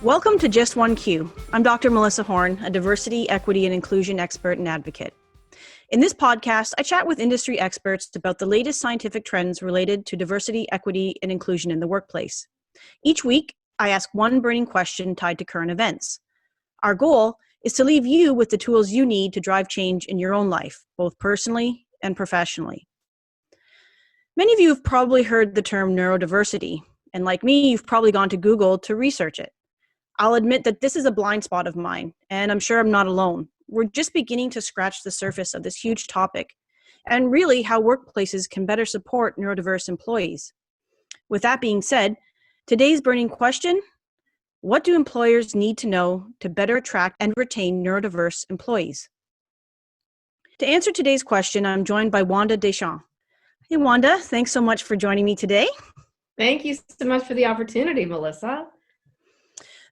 Welcome to Just One Q. I'm Dr. Melissa Horn, a diversity, equity, and inclusion expert and advocate. In this podcast, I chat with industry experts about the latest scientific trends related to diversity, equity, and inclusion in the workplace. Each week, I ask one burning question tied to current events. Our goal is to leave you with the tools you need to drive change in your own life, both personally and professionally. Many of you have probably heard the term neurodiversity, and like me, you've probably gone to Google to research it. I'll admit that this is a blind spot of mine, and I'm sure I'm not alone. We're just beginning to scratch the surface of this huge topic, and really how workplaces can better support neurodiverse employees. With that being said, today's burning question: what do employers need to know to better attract and retain neurodiverse employees? To answer today's question, I'm joined by Wanda Deschamps. Hey Wanda, thanks so much for joining me today. Thank you so much for the opportunity, Melissa.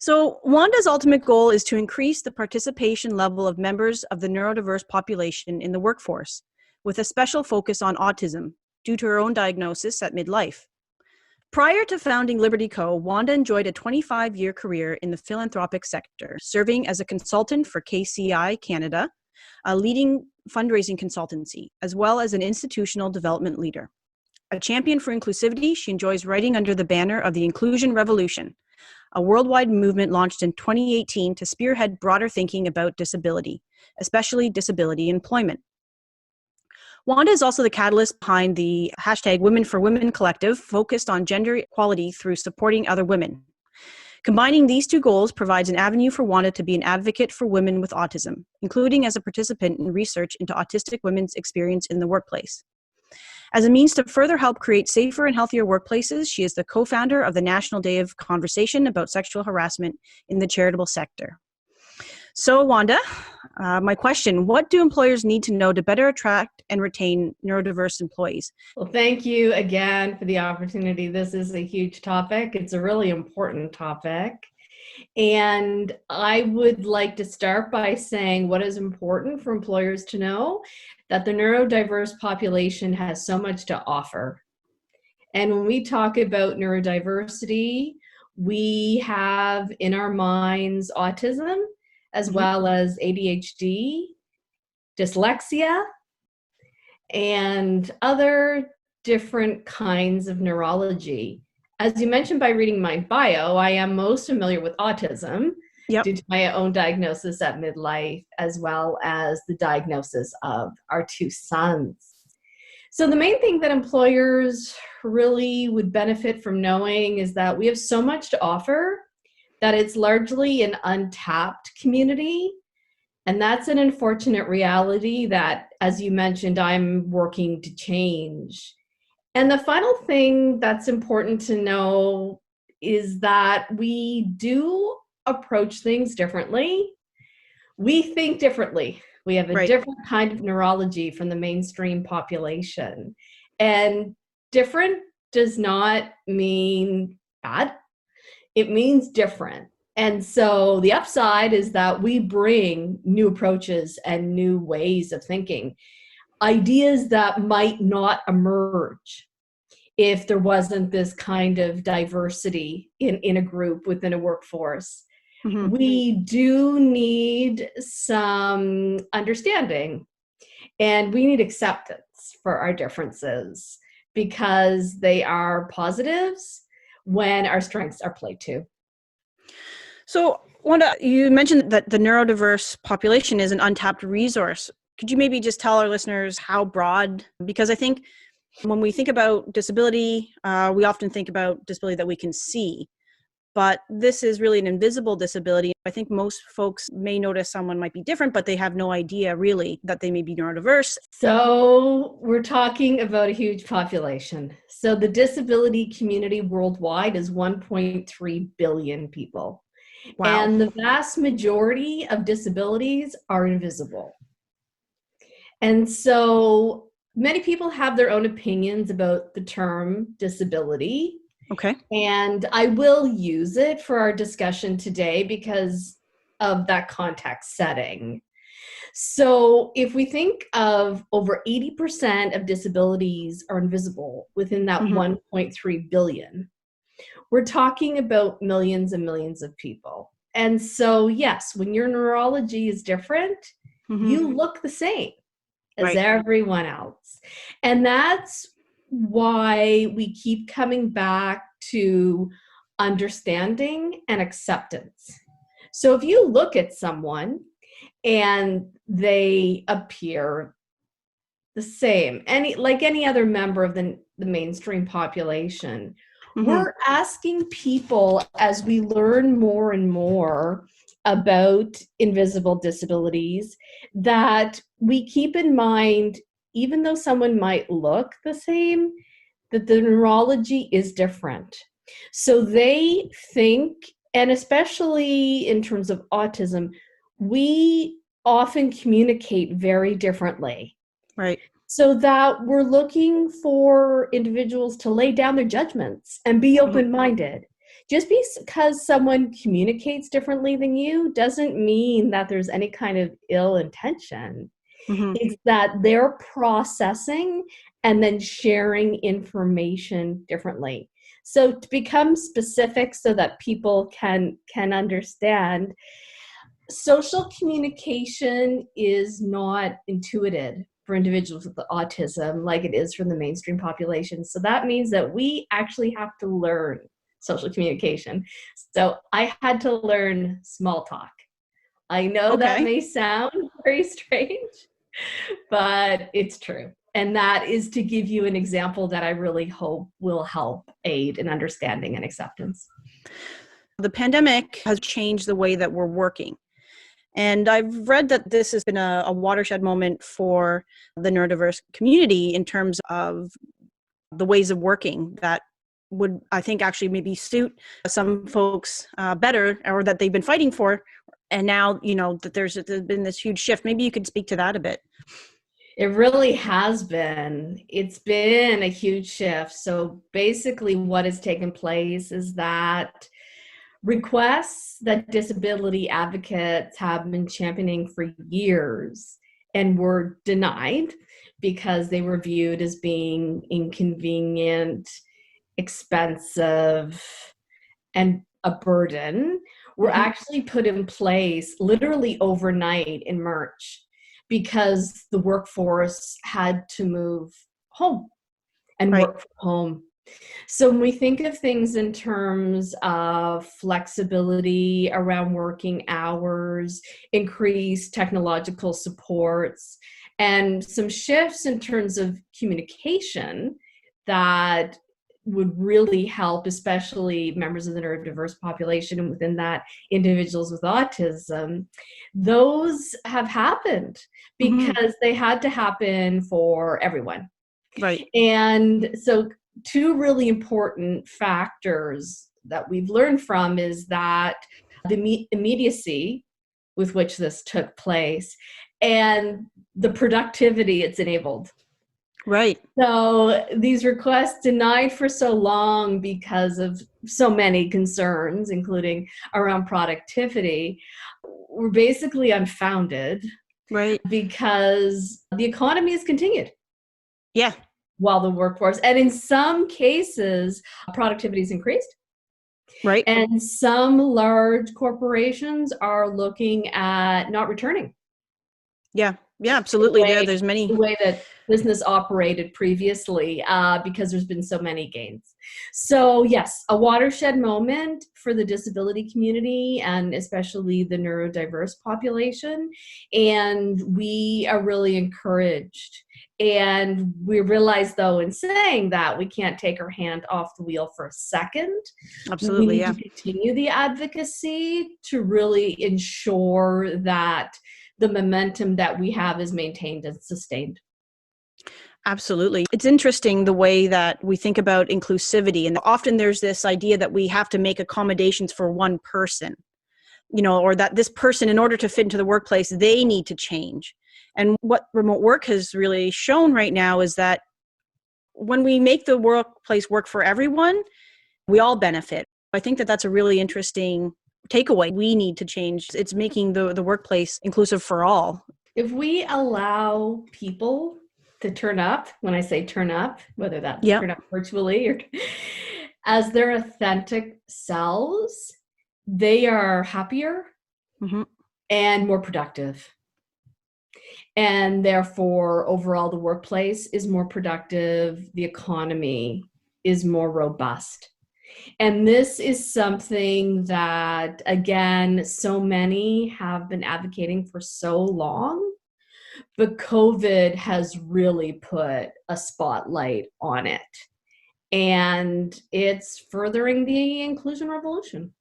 So Wanda's ultimate goal is to increase the participation level of members of the neurodiverse population in the workforce, with a special focus on autism, due to her own diagnosis at midlife. Prior to founding Liberty Co., Wanda enjoyed a 25-year career in the philanthropic sector, serving as a consultant for KCI Canada, a leading fundraising consultancy, as well as an institutional development leader. A champion for inclusivity, she enjoys writing under the banner of the Inclusion Revolution, a worldwide movement launched in 2018 to spearhead broader thinking about disability, especially disability employment. Wanda is also the catalyst behind the hashtag Women for Women Collective, focused on gender equality through supporting other women. Combining these two goals provides an avenue for Wanda to be an advocate for women with autism, including as a participant in research into autistic women's experience in the workplace. As a means to further help create safer and healthier workplaces, she is the co-founder of the National Day of Conversation about Sexual Harassment in the Charitable Sector. So, Wanda, my question: what do employers need to know to better attract and retain neurodiverse employees? Well, thank you again for the opportunity. This is a huge topic. It's a really important topic. And I would like to start by saying what is important for employers to know: that the neurodiverse population has so much to offer. And when we talk about neurodiversity, we have in our minds autism, as well as ADHD, dyslexia, and other different kinds of neurology. As you mentioned by reading my bio, I am most familiar with autism due to my own diagnosis at midlife, as well as the diagnosis of our two sons. So the main thing that employers really would benefit from knowing is that we have so much to offer, that it's largely an untapped community. And that's an unfortunate reality that, as you mentioned, I'm working to change. And the final thing that's important to know is that we do approach things differently. We think differently. We have a different kind of neurology from the mainstream population. And different does not mean bad. It means different. And so the upside is that we bring new approaches and new ways of thinking, ideas that might not emerge if there wasn't this kind of diversity in a group within a workforce. Mm-hmm. We do need some understanding, and we need acceptance for our differences, because they are positives when our strengths are played to. So, Wanda, you mentioned that the neurodiverse population is an untapped resource. Could you maybe just tell our listeners how broad? Because I think when we think about disability, we often think about disability that we can see, but this is really an invisible disability. I think most folks may notice someone might be different, but they have no idea really that they may be neurodiverse. So we're talking about a huge population. So the disability community worldwide is 1.3 billion people. Wow. And the vast majority of disabilities are invisible. And so many people have their own opinions about the term disability. Okay. And I will use it for our discussion today because of that context setting. So if we think of over 80% of disabilities are invisible within that 1.3 billion. we're talking about millions and millions of people. And so, yes, when your neurology is different, you look the same as everyone else. And that's why we keep coming back to understanding and acceptance. So if you look at someone and they appear the same, like any other member of the mainstream population, we're asking people, as we learn more and more about invisible disabilities, that we keep in mind, even though someone might look the same, that the neurology is different. So they think, and especially in terms of autism, we often communicate very differently. Right. So that we're looking for individuals to lay down their judgments and be open-minded. Just because someone communicates differently than you doesn't mean that there's any kind of ill intention. It's that they're processing and then sharing information differently. So to become specific so that people can understand, social communication is not intuitive for individuals with autism like it is for the mainstream population. So that means that we actually have to learn social communication. So I had to learn small talk. I know that may sound very strange, but it's true. And that is to give you an example that I really hope will help aid in understanding and acceptance. The pandemic has changed the way that we're working. And I've read that this has been a watershed moment for the neurodiverse community in terms of the ways of working that would, I think, actually maybe suit some folks better, or that they've been fighting for. And now, that there's been this huge shift. Maybe you could speak to that a bit. It really has been. It's been a huge shift. So basically what has taken place is that requests that disability advocates have been championing for years and were denied because they were viewed as being inconvenient, expensive, and a burden, were actually put in place literally overnight in March because the workforce had to move home and work from home. So when we think of things in terms of flexibility around working hours, increased technological supports, and some shifts in terms of communication that would really help, especially members of the neurodiverse population, and within that, individuals with autism, those have happened because they had to happen for everyone. Right. And so two really important factors that we've learned from is that the immediacy with which this took place and the productivity it's enabled. Right. So these requests denied for so long because of so many concerns, including around productivity, were basically unfounded. Right. Because the economy has continued. Yeah. While the workforce, and in some cases, productivity has increased. Right. And some large corporations are looking at not returning. Yeah. Yeah, absolutely. There's many. The way that business operated previously, because there's been so many gains. So yes, a watershed moment for the disability community and especially the neurodiverse population. And we are really encouraged. And we realize, though, in saying that, we can't take our hand off the wheel for a second. Absolutely, we need to continue the advocacy to really ensure that the momentum that we have is maintained and sustained. Absolutely. It's interesting the way that we think about inclusivity. And often there's this idea that we have to make accommodations for one person, or that this person, in order to fit into the workplace, they need to change. And what remote work has really shown right now is that when we make the workplace work for everyone, we all benefit. I think that that's a really interesting takeaway. We need to change. It's making the workplace inclusive for all. If we allow people to turn up, when I say turn up, whether that's turn up virtually or as their authentic selves, they are happier and more productive. And therefore, overall, the workplace is more productive, the economy is more robust. And this is something that, again, so many have been advocating for so long, but COVID has really put a spotlight on it. And it's furthering the inclusion revolution.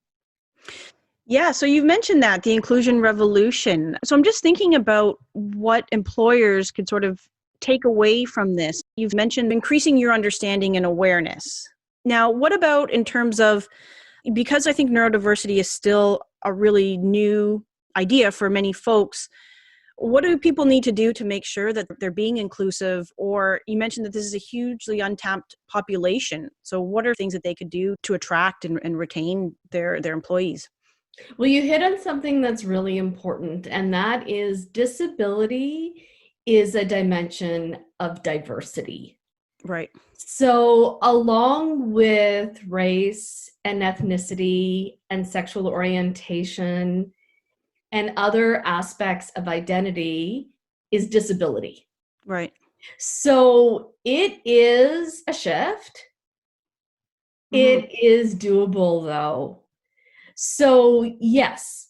Yeah, so you've mentioned that, the inclusion revolution. So I'm just thinking about what employers could sort of take away from this. You've mentioned increasing your understanding and awareness. Now, what about in terms of, because I think neurodiversity is still a really new idea for many folks, what do people need to do to make sure that they're being inclusive? Or you mentioned that this is a hugely untapped population. So what are things that they could do to attract and retain their employees? Well, you hit on something that's really important, and that is disability is a dimension of diversity. Right. So, along with race and ethnicity and sexual orientation and other aspects of identity is disability. Right. So, it is a shift. It is doable, though. So, yes,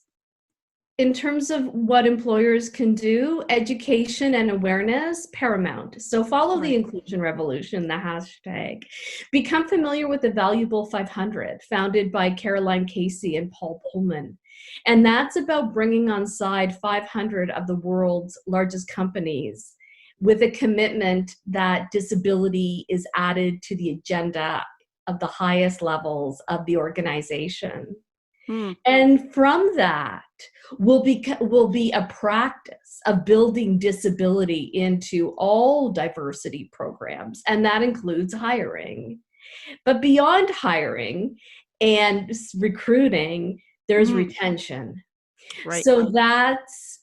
in terms of what employers can do, education and awareness, paramount. So follow the inclusion revolution, the hashtag. Become familiar with the Valuable 500, founded by Caroline Casey and Paul Pullman. And that's about bringing on side 500 of the world's largest companies with a commitment that disability is added to the agenda of the highest levels of the organization. And from that will be a practice of building disability into all diversity programs, and that includes hiring. But beyond hiring and recruiting, there's retention. Right. So that's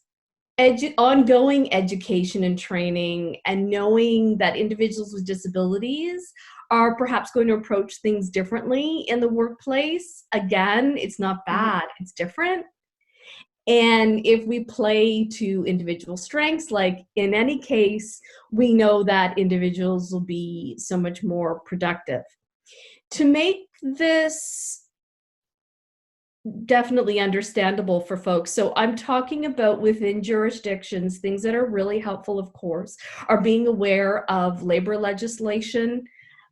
ongoing education and training, and knowing that individuals with disabilities are perhaps going to approach things differently in the workplace. Again, it's not bad, it's different. And if we play to individual strengths, like in any case, we know that individuals will be so much more productive. To make this definitely understandable for folks. So I'm talking about within jurisdictions, things that are really helpful, of course, are being aware of labor legislation.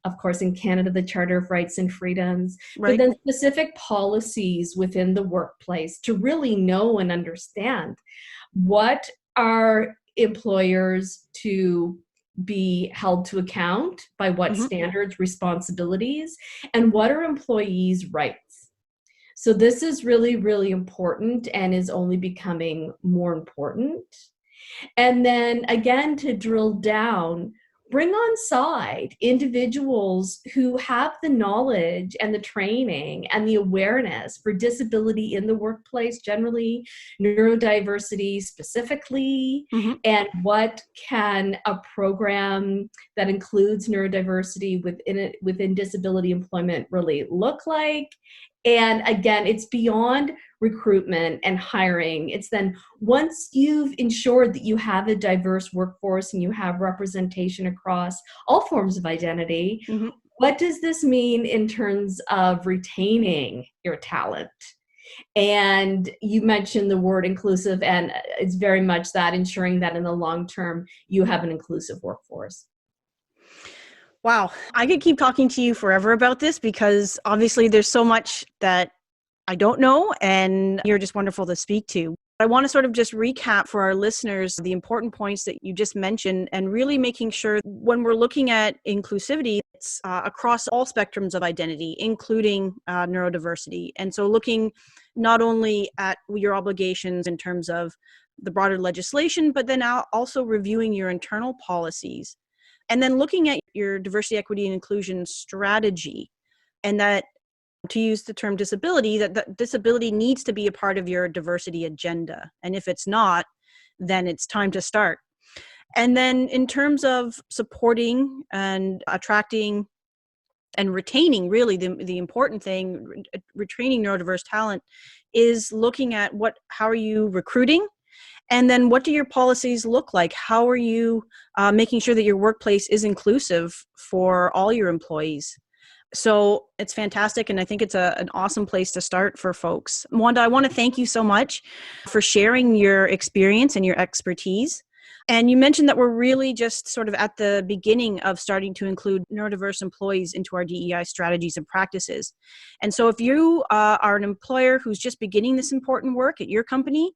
Of course, in Canada, the Charter of Rights and Freedoms, but then specific policies within the workplace to really know and understand what are employers to be held to account by, what standards, responsibilities, and what are employees' rights. So this is really, really important and is only becoming more important. And then again, to drill down, bring on side individuals who have the knowledge and the training and the awareness for disability in the workplace, generally, neurodiversity specifically, and what can a program that includes neurodiversity within disability employment really look like. And again, it's beyond recruitment and hiring. It's then once you've ensured that you have a diverse workforce and you have representation across all forms of identity, what does this mean in terms of retaining your talent? And you mentioned the word inclusive, and it's very much that, ensuring that in the long term, you have an inclusive workforce. Wow. I could keep talking to you forever about this, because obviously there's so much that I don't know, and you're just wonderful to speak to. I want to sort of just recap for our listeners the important points that you just mentioned, and really making sure when we're looking at inclusivity, it's across all spectrums of identity, including neurodiversity. And so looking not only at your obligations in terms of the broader legislation, but then also reviewing your internal policies. And then looking at your diversity, equity, and inclusion strategy, and that, to use the term disability, that disability needs to be a part of your diversity agenda. And if it's not, then it's time to start. And then in terms of supporting and attracting and retaining, really the important thing, retaining neurodiverse talent, is looking at how are you recruiting? And then what do your policies look like? How are you making sure that your workplace is inclusive for all your employees? So it's fantastic, and I think it's an awesome place to start for folks. Wanda, I want to thank you so much for sharing your experience and your expertise. And you mentioned that we're really just sort of at the beginning of starting to include neurodiverse employees into our DEI strategies and practices. And so if you are an employer who's just beginning this important work at your company,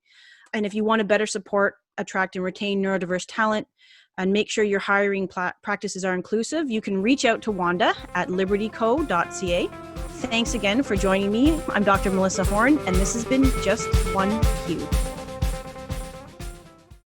and if you want to better support, attract, and retain neurodiverse talent, and make sure your hiring practices are inclusive, you can reach out to Wanda at libertyco.ca. Thanks again for joining me. I'm Dr. Melissa Horn, and this has been Just One Q.